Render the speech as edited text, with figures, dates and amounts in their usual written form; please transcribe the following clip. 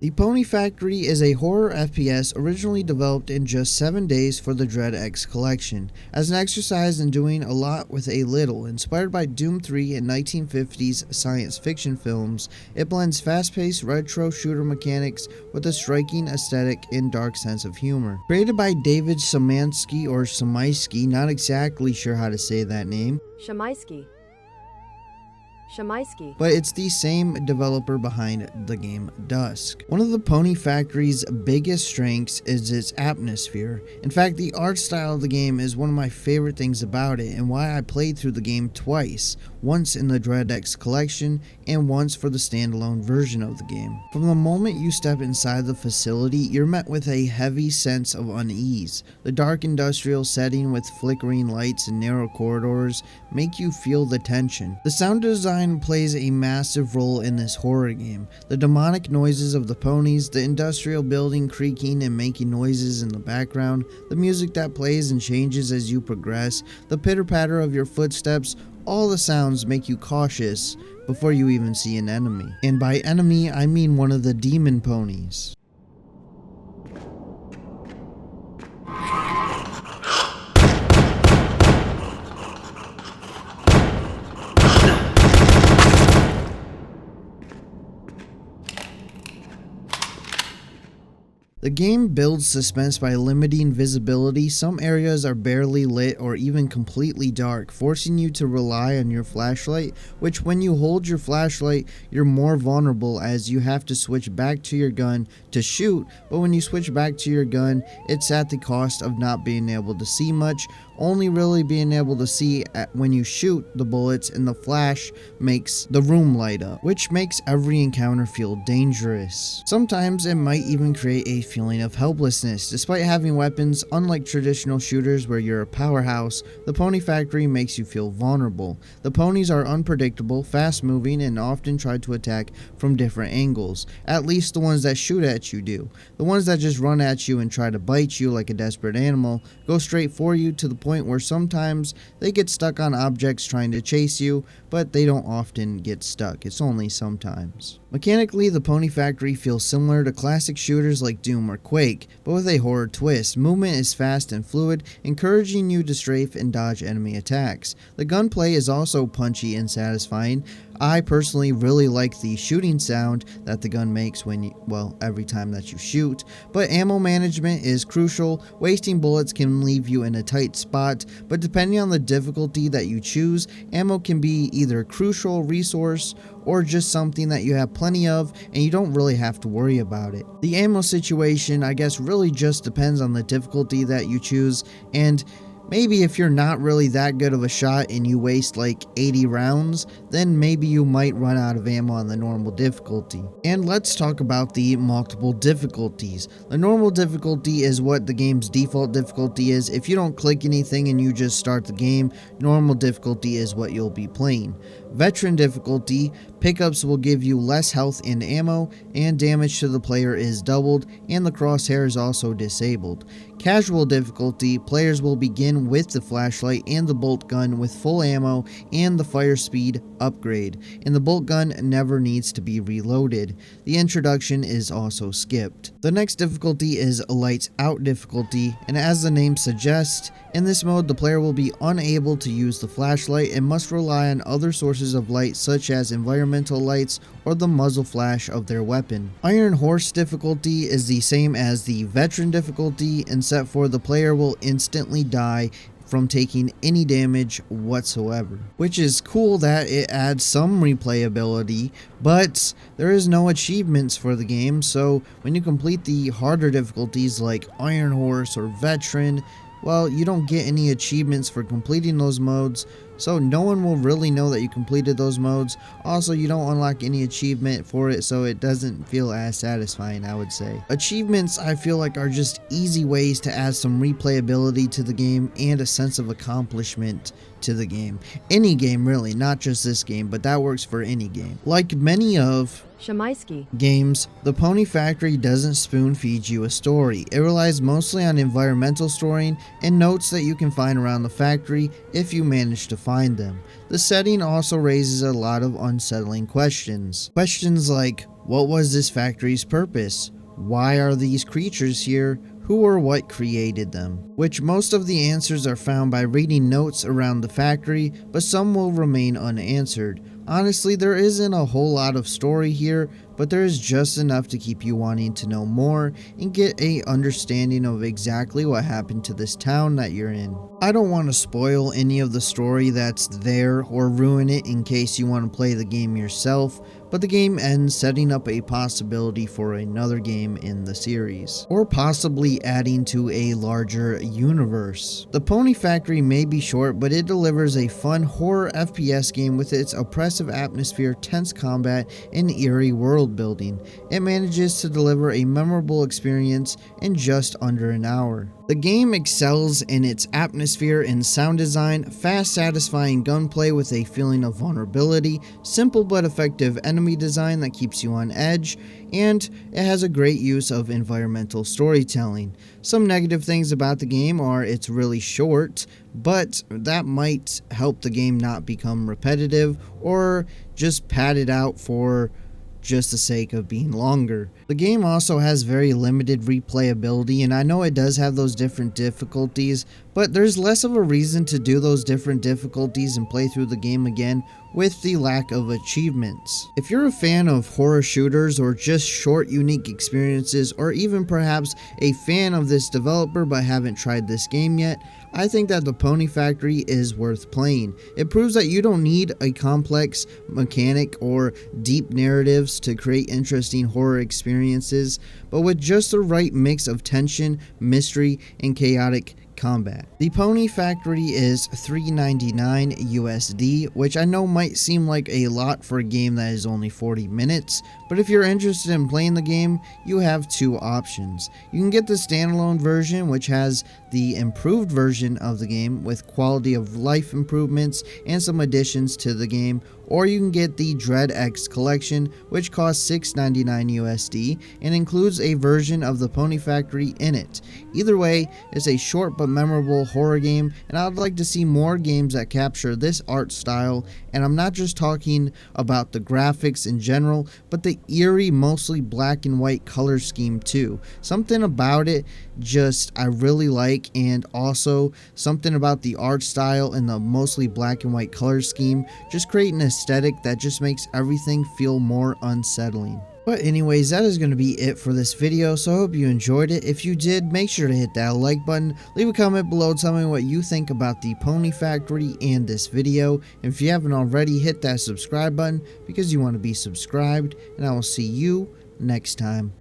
The Pony Factory is a horror FPS originally developed in just 7 days for the Dread X collection. As an exercise in doing a lot with a little, inspired by Doom 3 and 1950s science fiction films, it blends fast-paced retro shooter mechanics with a striking aesthetic and dark sense of humor. Created by David Szymanski or Szymański, not exactly sure how to say that name. Szymański. But it's the same developer behind the game Dusk. One of the Pony Factory's biggest strengths is its atmosphere. In fact, the art style of the game is one of my favorite things about it and why I played through the game twice, once in the Dread X collection and once for the standalone version of the game. From the moment you step inside the facility, you're met with a heavy sense of unease. The dark industrial setting with flickering lights and narrow corridors make you feel the tension. The sound design plays a massive role in this horror game. The demonic noises of the ponies, the industrial building creaking and making noises in the background, the music that plays and changes as you progress, the pitter-patter of your footsteps, all the sounds make you cautious before you even see an enemy. And by enemy, I mean one of the demon ponies. The game builds suspense by limiting visibility. Some areas are barely lit or even completely dark, forcing you to rely on your flashlight, which when you hold your flashlight, you're more vulnerable as you have to switch back to your gun to shoot, but when you switch back to your gun, it's at the cost of not being able to see much, only really being able to see when you shoot the bullets, and the flash makes the room light up, which makes every encounter feel dangerous. Sometimes it might even create a feeling of helplessness. Despite having weapons, unlike traditional shooters where you're a powerhouse, the Pony Factory makes you feel vulnerable. The ponies are unpredictable, fast-moving, and often try to attack from different angles. At least the ones that shoot at you do. The ones that just run at you and try to bite you like a desperate animal go straight for you, to the point where sometimes they get stuck on objects trying to chase you, but they don't often get stuck. It's only sometimes. Mechanically, the Pony Factory feels similar to classic shooters like Doom or Quake, but with a horror twist. Movement is fast and fluid, encouraging you to strafe and dodge enemy attacks. The gunplay is also punchy and satisfying. I personally really like the shooting sound that the gun makes every time that you shoot, but ammo management is crucial. Wasting bullets can leave you in a tight spot, but depending on the difficulty that you choose, ammo can be either a crucial resource or just something that you have plenty of and you don't really have to worry about it. The ammo situation, I guess, really just depends on the difficulty that you choose, and maybe if you're not really that good of a shot and you waste like 80 rounds, then maybe you might run out of ammo on the normal difficulty. And let's talk about the multiple difficulties. The normal difficulty is what the game's default difficulty is. If you don't click anything and you just start the game, normal difficulty is what you'll be playing. Veteran difficulty, pickups will give you less health and ammo, and damage to the player is doubled, and the crosshair is also disabled. Casual difficulty, players will begin with the flashlight and the bolt gun with full ammo and the fire speed upgrade, and the bolt gun never needs to be reloaded. The introduction is also skipped. The next difficulty is lights out difficulty, and as the name suggests, in this mode the player will be unable to use the flashlight and must rely on other sources of light such as environmental lights or the muzzle flash of their weapon. Iron Horse difficulty is the same as the veteran difficulty, except for the player will instantly die from taking any damage whatsoever, which is cool that it adds some replayability, but there is no achievements for the game, so when you complete the harder difficulties like Iron Horse or Veteran, well, you don't get any achievements for completing those modes, so no one will really know that you completed those modes. Also, you don't unlock any achievement for it, so it doesn't feel as satisfying, I would say. Achievements, I feel like, are just easy ways to add some replayability to the game and a sense of accomplishment to the game. Any game, really, not just this game, but that works for any game. Like many of Shamaisky. Games. The Pony Factory doesn't spoon feed you a story. It relies mostly on environmental storying and notes that you can find around the factory if you manage to find them. The setting also raises a lot of unsettling questions. Questions like, what was this factory's purpose? Why are these creatures here? Who or what created them? Which most of the answers are found by reading notes around the factory, but some will remain unanswered. Honestly, there isn't a whole lot of story here, but there is just enough to keep you wanting to know more and get a understanding of exactly what happened to this town that you're in. I don't want to spoil any of the story that's there or ruin it in case you want to play the game yourself, but the game ends setting up a possibility for another game in the series, or possibly adding to a larger universe. The Pony Factory may be short, but it delivers a fun horror FPS game with its oppressive atmosphere, tense combat, and eerie world building. It manages to deliver a memorable experience in just under an hour. The game excels in its atmosphere and sound design, fast satisfying gunplay with a feeling of vulnerability, simple but effective enemy design that keeps you on edge, and it has a great use of environmental storytelling. Some negative things about the game are it's really short, but that might help the game not become repetitive or just padded out for just the sake of being longer. The game also has very limited replayability, and I know it does have those different difficulties, but there's less of a reason to do those different difficulties and play through the game again with the lack of achievements. If you're a fan of horror shooters or just short unique experiences, or even perhaps a fan of this developer but haven't tried this game yet, I think that the Pony Factory is worth playing. It proves that you don't need a complex mechanic or deep narratives to create interesting horror experiences, but with just the right mix of tension, mystery, and chaotic combat. The Pony Factory is $3.99 USD, which I know might seem like a lot for a game that is only 40 minutes, but if you're interested in playing the game, you have two options. You can get the standalone version, which has the improved version of the game with quality of life improvements and some additions to the game, or you can get the Dread X collection, which costs $6.99 USD and includes a version of the Pony Factory in it. Either way, it's a short but memorable horror game, and I'd like to see more games that capture this art style, and I'm not just talking about the graphics in general, but the eerie, mostly black and white color scheme too. Something about it just I really like, and also something about the art style and the mostly black and white color scheme just create an aesthetic that just makes everything feel more unsettling. But anyways, that is going to be it for this video, so I hope you enjoyed it. If you did, make sure to hit that like button, leave a comment below telling me what you think about the Pony Factory and this video. And if you haven't already, hit that subscribe button because you want to be subscribed, and I will see you next time.